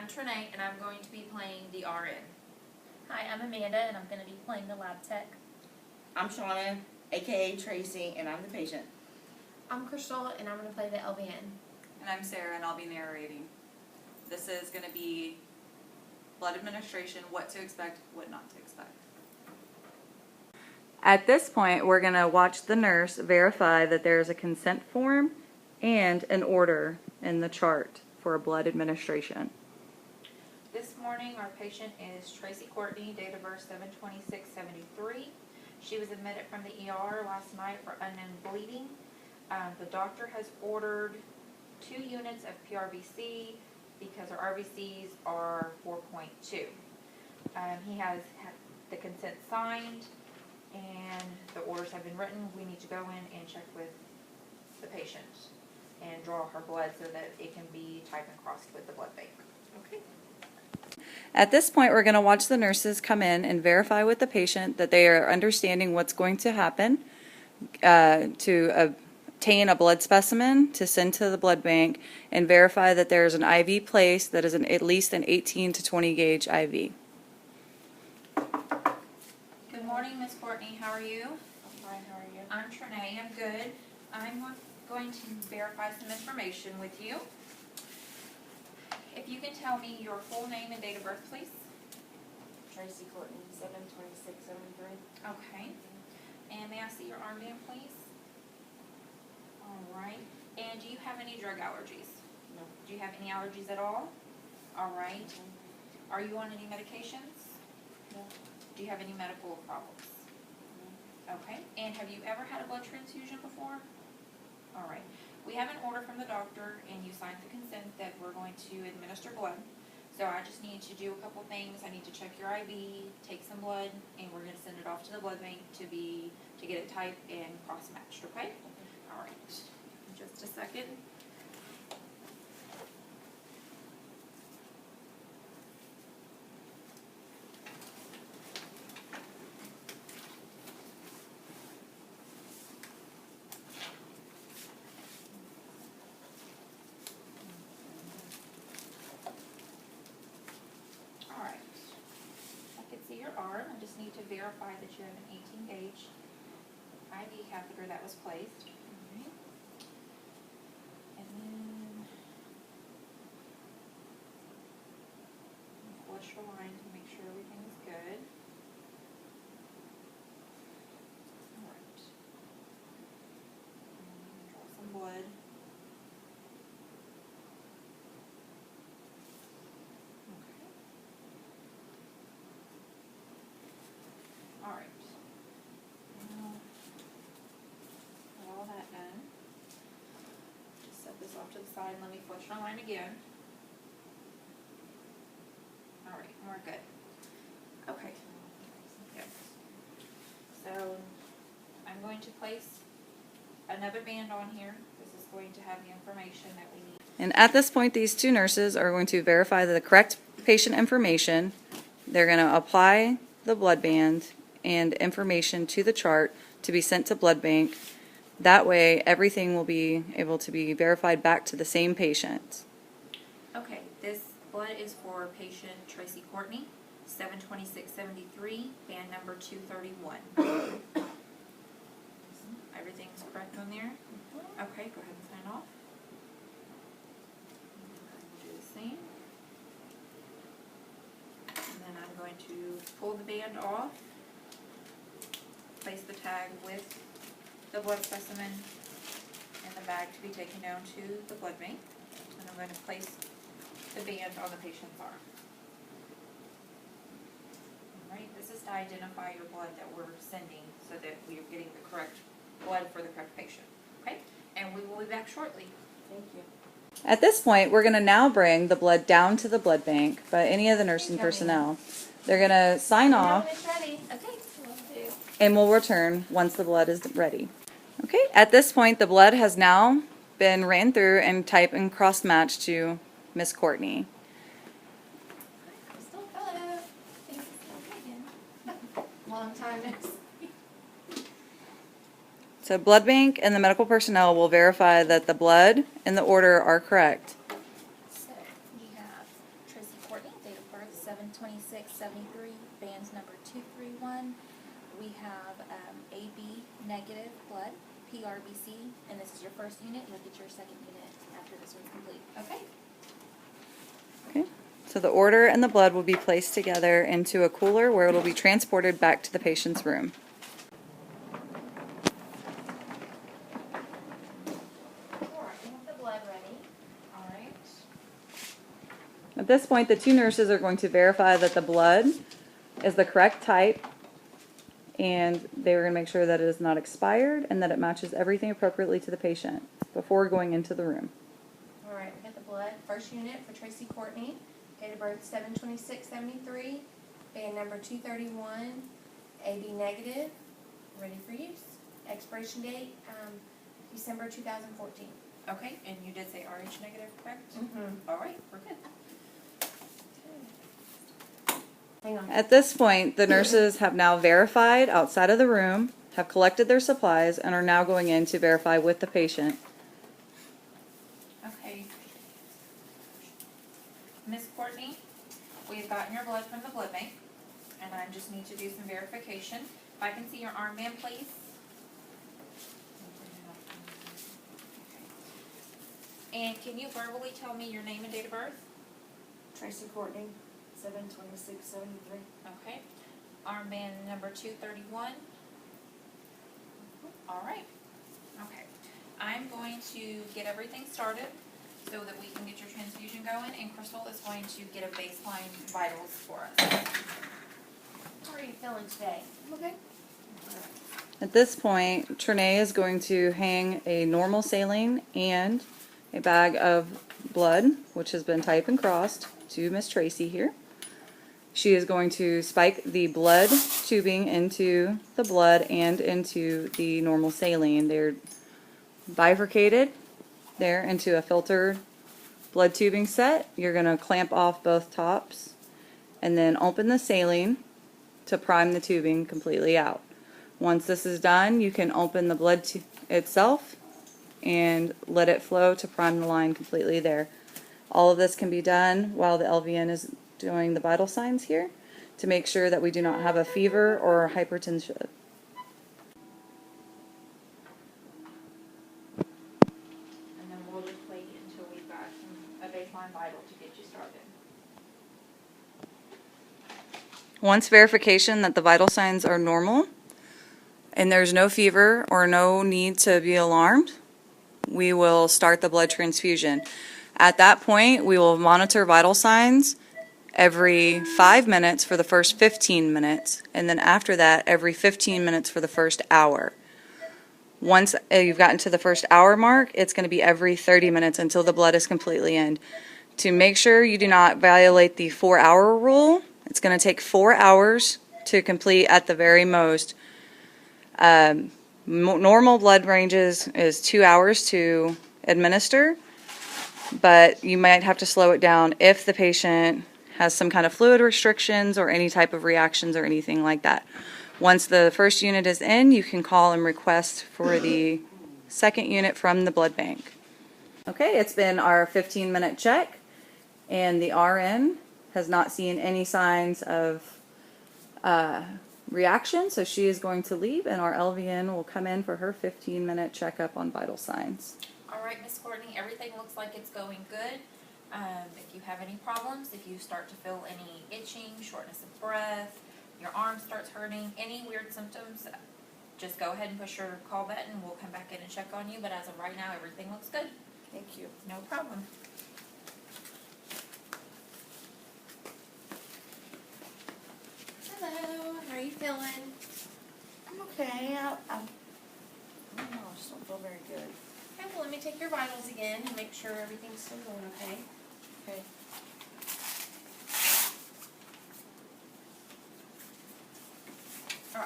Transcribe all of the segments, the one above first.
Trinae, and I'm going to be playing the RN. Hi, I'm Amanda, and I'm going to be playing the lab tech. I'm Shauna, aka Tracy, and I'm the patient. I'm Crystal, and I'm going to play the LVN. And I'm Sarah, and I'll be narrating. This is going to be blood administration, what to expect, what not to expect. At this point, we're going to watch the nurse verify that there's a consent form and an order in the chart for a blood administration. This morning, our patient is Tracy Courtney, date of birth 7/26/73. She was admitted from the ER last night for unknown bleeding. The doctor has ordered 2 units of PRVC because her RVCs are 4.2. He has had the consent signed and the orders have been written. We need to go in and check with the patient and draw her blood so that it can be typed and crossed with the blood bank. Okay. At this point, we're going to watch the nurses come in and verify with the patient that they are understanding what's going to happen to obtain a blood specimen to send to the blood bank and verify that there is an IV placed that is at least an 18 to 20 gauge IV. Good morning, Miss Courtney. How are you? I'm fine, how are you? I'm Trinae. I'm good. I'm going to verify some information with you. If you can tell me your full name and date of birth, please. Tracy Courtney, 7/26/73. Okay. And may I see your armband, please? All right. And do you have any drug allergies? No. Do you have any allergies at all? All right. Are you on any medications? No. Do you have any medical problems? Okay. And have you ever had a blood transfusion before? All right. We have an order from the doctor, and you signed the consent that we're going to administer blood. So I just need to do a couple things. I need to check your IV, take some blood, and we're going to send it off to the blood bank to get it typed and cross-matched, okay? All right. Just a second. All right. I can see your arm. I just need to verify that you have an 18 gauge IV catheter that was placed. All right. And then flush your line to make sure everything is good. All right. And draw some blood. Okay. All right. Now, got all that done. Just set this off to the side and let me flush my line again. All right, and we're good. Okay. Good. So, I'm going to place another band on here. This is going to have the information that we need. And at this point, these 2 nurses are going to verify the correct patient information. They're going to apply the blood band and information to the chart to be sent to blood bank. That way, everything will be able to be verified back to the same patient. Okay, this blood is for patient Tracy Courtney, 7/26/73, band number 231. Everything's correct on there? Okay, go ahead and sign off. Do the same. And then I'm going to pull the band off, place the tag with the blood specimen in the bag to be taken down to the blood bank, and I'm going to place the band on the patient's arm. Alright, this is to identify your blood that we're sending so that we are getting the correct blood for the correct patient. Okay? And we will be back shortly. Thank you. At this point, we're going to now bring the blood down to the blood bank by any of the nursing personnel. They're going to sign off, It's ready. Okay. and we'll return once the blood is ready. Okay, at this point, the blood has now been ran through and typed and cross-matched to Miss Courtney. Crystal, hello. Thanks for coming again. Long time no see. So blood bank and the medical personnel will verify that the blood and the order are correct. So, we have Tracy 72673, bands number 231. We have AB negative blood, PRBC, and this is your first unit. You'll get your second unit after this one's complete. Okay. Okay. So the order and the blood will be placed together into a cooler where it'll be transported back to the patient's room. Alright, we have the blood ready. Alright. At this point, the two nurses are going to verify that the blood is the correct type, and they're going to make sure that it is not expired and that it matches everything appropriately to the patient before going into the room. Alright, we got the blood. First unit for Tracy Courtney. Date of birth 7/26/73. Band number 231. AB negative. Ready for use. Expiration date, December 2014. Okay, and you did say RH negative, correct? Mm-hmm. Alright, we're good. Hang on. At this point, the nurses have now verified outside of the room, have collected their supplies, and are now going in to verify with the patient. Okay. Miss Courtney, we've gotten your blood from the blood bank, and I just need to do some verification. If I can see your armband, please. And can you verbally tell me your name and date of birth? Tracy Courtney, 7/26/73. Okay. Armband number 231. All right. Okay. I'm going to get everything started so that we can get your transfusion going, and Crystal is going to get a baseline vitals for us. How are you feeling today? Okay. At this point, Trinae is going to hang a normal saline and a bag of blood, which has been typed and crossed, to Miss Tracy here. She is going to spike the blood tubing into the blood and into the normal saline. They're bifurcated there into a filtered blood tubing set. You're going to clamp off both tops and then open the saline to prime the tubing completely out. Once this is done, you can open the blood itself and let it flow to prime the line completely there. All of this can be done while the LVN is doing the vital signs here to make sure that we do not have a fever or hypertension. And then we'll just wait until we've got a baseline vital to get you started. Once verification that the vital signs are normal and there's no fever or no need to be alarmed, we will start the blood transfusion. At that point, we will monitor vital signs every 5 minutes for the first 15 minutes, and then after that, every 15 minutes for the first hour. Once you've gotten to the first hour mark, it's going to be every 30 minutes until the blood is completely in. To make sure you do not violate the 4-hour rule, it's going to take 4 hours to complete at the very most. Normal blood ranges is 2 hours to administer, but you might have to slow it down if the patient has some kind of fluid restrictions or any type of reactions or anything like that. Once the first unit is in, you can call and request for the second unit from the blood bank. Okay, it's been our 15-minute check, and the RN has not seen any signs of reaction, so she is going to leave, and our LVN will come in for her 15-minute checkup on vital signs. All right, Miss Courtney, everything looks like it's going good. If you have any problems, if you start to feel any itching, shortness of breath, your arm starts hurting, any weird symptoms, just go ahead and push your call button. We'll come back in and check on you, but as of right now, everything looks good. Thank you. No problem. Hello, how are you feeling? I'm okay. I don't know, I just don't feel very good. Okay, well, let me take your vitals again and make sure everything's still going okay. Okay.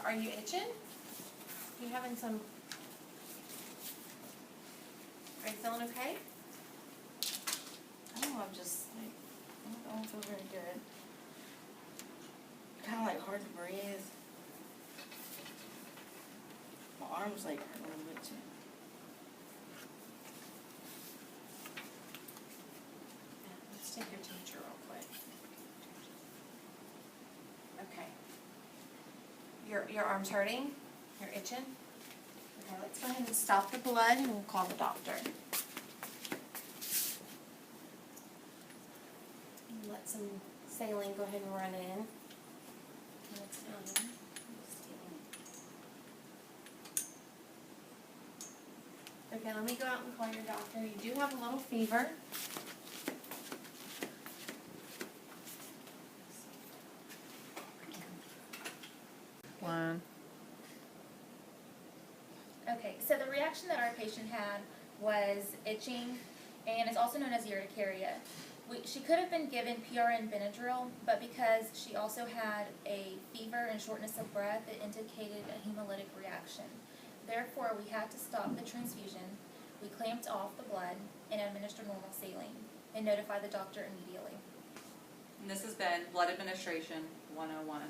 Are you itching? You having some... Are you feeling okay? I don't know, I'm just like, I don't feel very good. Kind of like hard to breathe. My arms like hurt a little bit too. Yeah, let's take your temperature real quick. Your arm's hurting? You're itching? Okay, let's go ahead and stop the blood and we'll call the doctor. And let some saline go ahead and run in. That's fine. Okay, let me go out and call your doctor. You do have a little fever. One. Okay, so the reaction that our patient had was itching, and it's also known as urticaria. She could have been given PRN Benadryl, but because she also had a fever and shortness of breath, it indicated a hemolytic reaction. Therefore, we had to stop the transfusion. We clamped off the blood and administered normal saline and notified the doctor immediately. And this has been Blood Administration 101.